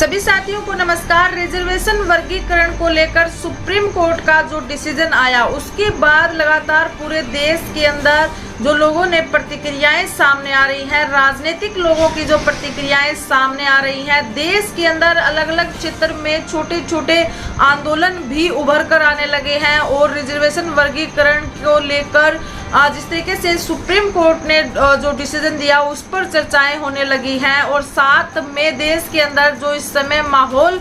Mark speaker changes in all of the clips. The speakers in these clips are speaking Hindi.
Speaker 1: सभी साथियों को नमस्कार। रिजर्वेशन वर्गीकरण को लेकर सुप्रीम कोर्ट का जो डिसीजन आया उसके बाद लगातार पूरे देश के अंदर जो लोगों ने प्रतिक्रियाएं सामने आ रही हैं, राजनीतिक लोगों की जो प्रतिक्रियाएं सामने आ रही हैं, देश के अंदर अलग अलग क्षेत्र में छोटे छोटे आंदोलन भी उभर कर आने लगे हैं और रिजर्वेशन वर्गीकरण को लेकर जिस तरीके से सुप्रीम कोर्ट ने जो डिसीजन दिया उस पर चर्चाएं होने लगी हैं और साथ में देश के अंदर जो इस समय माहौल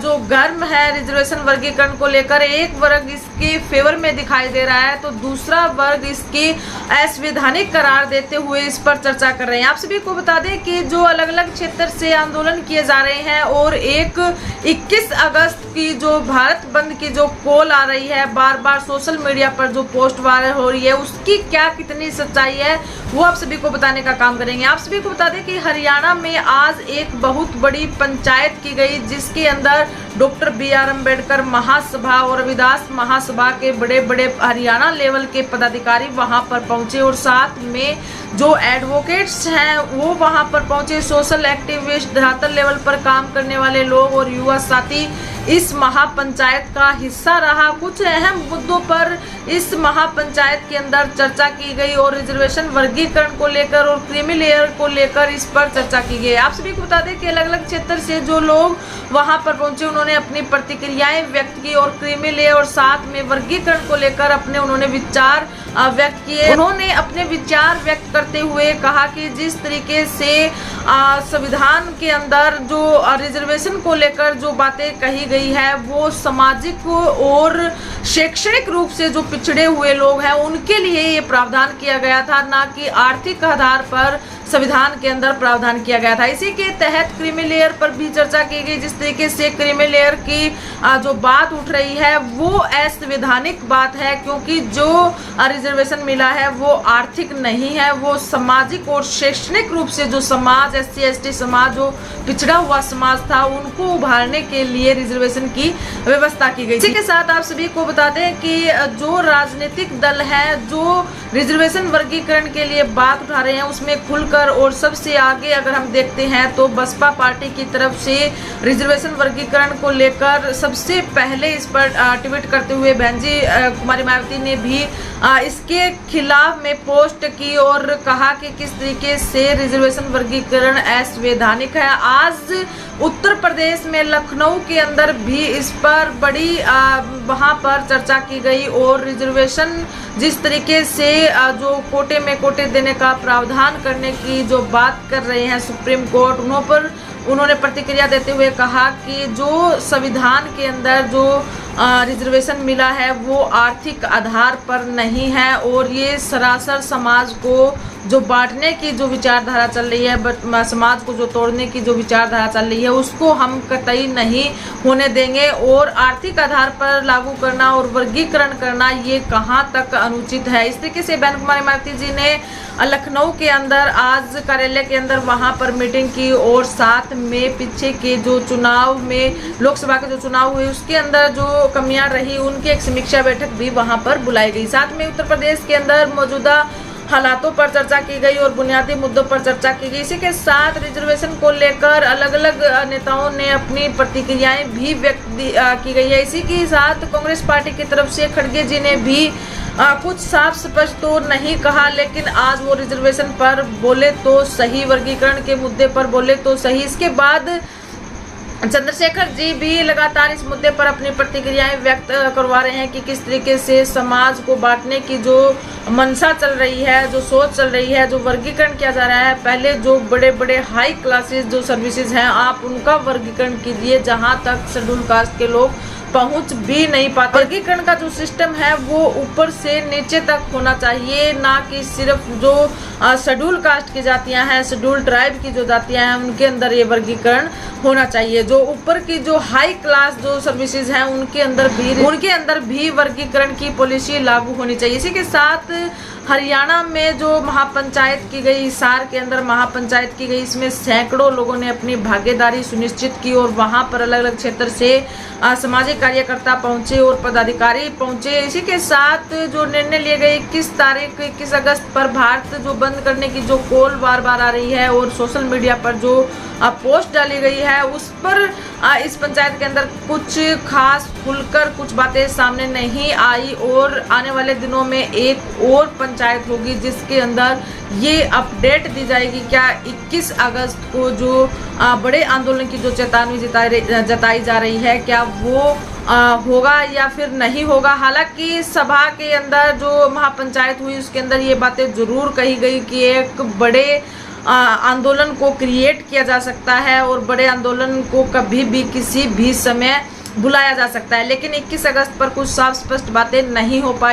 Speaker 1: जो गर्म है रिजर्वेशन वर्गीकरण को लेकर, एक वर्ग इसके फेवर में दिखाई दे रहा है तो दूसरा वर्ग इसकी असंवैधानिक करार देते हुए इस पर चर्चा कर रहे हैं। आप सभी को बता दें कि जो अलग अलग क्षेत्र से आंदोलन किए जा रहे हैं और 21 अगस्त की जो भारत बंद की जो कॉल आ रही है, बार बार सोशल मीडिया पर जो पोस्ट वायरल हो रही है, उसकी क्या कितनी सच्चाई है वो आप सभी को बताने का काम करेंगे। आप सभी को बता दें कि हरियाणा में आज एक बहुत बड़ी पंचायत की गई जिसके अंदर डॉक्टर BR अम्बेडकर महासभा और रविदास महासभा के बड़े बड़े हरियाणा लेवल के पदाधिकारी वहां पर पहुंचे और साथ में जो एडवोकेट्स हैं वो वहां पर पहुंचे, सोशल एक्टिविस्ट, धरातल लेवल पर काम करने वाले लोग और युवा साथी इस महापंचायत का हिस्सा रहा। कुछ अहम मुद्दों पर इस महापंचायत के अंदर चर्चा की गई और रिजर्वेशन वर्गीकरण को लेकर और क्रीमी लेयर को लेकर इस पर चर्चा की गई। आप सभी को बता दें कि अलग अलग क्षेत्र से जो लोग वहां पर पहुंचे उन्होंने अपनी प्रतिक्रियाएं व्यक्त की और क्रीमी लेयर और साथ में वर्गीकरण को लेकर उन्होंने विचार व्यक्त किए। उन्होंने अपने विचार व्यक्त करते हुए कहा कि जिस तरीके से संविधान के अंदर जो रिजर्वेशन को लेकर जो बातें कही गई है वो सामाजिक और शैक्षणिक रूप से जो पिछड़े हुए लोग हैं उनके लिए ये प्रावधान किया गया था, ना कि आर्थिक आधार पर संविधान के अंदर प्रावधान किया गया था। इसी के तहत क्रीमी लेयर पर भी चर्चा की गई। जिस तरीके से क्रीमी लेयर की जो बात उठ रही है वो असंवैधानिक बात है क्योंकि जो रिजर्वेशन मिला है वो आर्थिक नहीं है, वो सामाजिक और शैक्षणिक रूप से जो समाज SC ST समाज जो पिछड़ा हुआ समाज था उनको उभारने के लिए रिजर्वेशन की व्यवस्था की गई। इसी के साथ आप सभी को बता दें कि जो राजनीतिक दल है जो रिजर्वेशन वर्गीकरण के लिए बात उठा रहे हैं उसमें खुलकर और सबसे आगे अगर हम देखते हैं तो बसपा पार्टी की तरफ से रिजर्वेशन वर्गीकरण को लेकर सबसे पहले इस पर ट्वीट करते हुए बहन जी कुमारी मायावती ने भी इसके खिलाफ में पोस्ट की और कहा कि किस तरीके से रिजर्वेशन वर्गीकरण असंवैधानिक है। आज उत्तर प्रदेश में लखनऊ के अंदर भी इस पर बड़ी वहां पर चर्चा की गई और रिजर्वेशन जिस तरीके से जो कोटे में कोटे देने का प्रावधान करने की जो बात कर रहे हैं सुप्रीम कोर्ट, उन्होंने प्रतिक्रिया देते हुए कहा कि जो संविधान के अंदर जो रिजर्वेशन मिला है वो आर्थिक आधार पर नहीं है और ये सरासर समाज को जो बांटने की जो विचारधारा चल रही है, समाज को जो तोड़ने की जो विचारधारा चल रही है उसको हम कतई नहीं होने देंगे और आर्थिक आधार पर लागू करना और वर्गीकरण करना ये कहाँ तक अनुचित है। इस तरीके से बहन कुमारी मायावती जी ने लखनऊ के अंदर आज कार्यालय के अंदर वहां पर मीटिंग की और साथ में पीछे के जो चुनाव में लोकसभा के जो चुनाव हुए उसके अंदर जो कमियां रही उनकी एक समीक्षा बैठक भी वहां पर बुलाई गई। साथ में उत्तर प्रदेश के अंदर मौजूदा हालातों पर चर्चा की गई और बुनियादी मुद्दों पर चर्चा की गई। इसी के साथ रिजर्वेशन को लेकर अलग अलग नेताओं ने अपनी प्रतिक्रियाएं भी व्यक्त की गई है। इसी के साथ कांग्रेस पार्टी की तरफ से खड़गे जी ने भी कुछ साफ स्पष्ट तो नहीं कहा लेकिन आज वो रिजर्वेशन पर बोले तो सही, वर्गीकरण के मुद्दे पर बोले तो सही। इसके बाद चंद्रशेखर जी भी लगातार इस मुद्दे पर अपनी प्रतिक्रियाएं व्यक्त करवा रहे हैं कि किस तरीके से समाज को बांटने की जो मंशा चल रही है, जो सोच चल रही है, जो वर्गीकरण किया जा रहा है। पहले जो बड़े बड़े हाई क्लासेस जो सर्विसेज हैं आप उनका वर्गीकरण कीजिए जहां तक शेड्यूल कास्ट के लोग पहुंच भी नहीं पाते। वर्गीकरण का जो सिस्टम है वो ऊपर से नीचे तक होना चाहिए, ना कि सिर्फ जो शेड्यूल कास्ट की जातियां हैं, शेड्यूल ट्राइब की जो जातियां हैं उनके अंदर ये वर्गीकरण होना चाहिए। जो ऊपर की जो हाई क्लास जो सर्विसेज हैं उनके अंदर भी वर्गीकरण की पॉलिसी लागू होनी चाहिए। इसी के साथ हरियाणा में जो महापंचायत की गई, हिसार के अंदर महापंचायत की गई, इसमें सैकड़ों लोगों ने अपनी भागीदारी सुनिश्चित की और वहां पर अलग अलग क्षेत्र से सामाजिक कार्यकर्ता पहुंचे और पदाधिकारी पहुंचे। इसी के साथ जो निर्णय लिए गए 21 अगस्त पर भारत जो बंद करने की जो कॉल बार बार आ रही है और सोशल मीडिया पर जो पोस्ट डाली गई है, उस पर इस पंचायत के अंदर कुछ खास खुलकर कुछ बातें सामने नहीं आई और आने वाले दिनों में एक और पंचायत होगी जिसके अंदर ये अपडेट दी जाएगी। क्या 21 अगस्त को जो बड़े आंदोलन की जो चेतावनी जताई जा रही है, क्या वो होगा या फिर नहीं होगा। हालांकि सभा के अंदर जो महापंचायत हुई उसके अंदर ये बातें जरूर कही गई कि एक बड़े आंदोलन को क्रिएट किया जा सकता है और बड़े आंदोलन को कभी भी किसी भी समय बुलाया जा सकता है, लेकिन 21 अगस्त पर कुछ साफ स्पष्ट बातें नहीं हो पाई।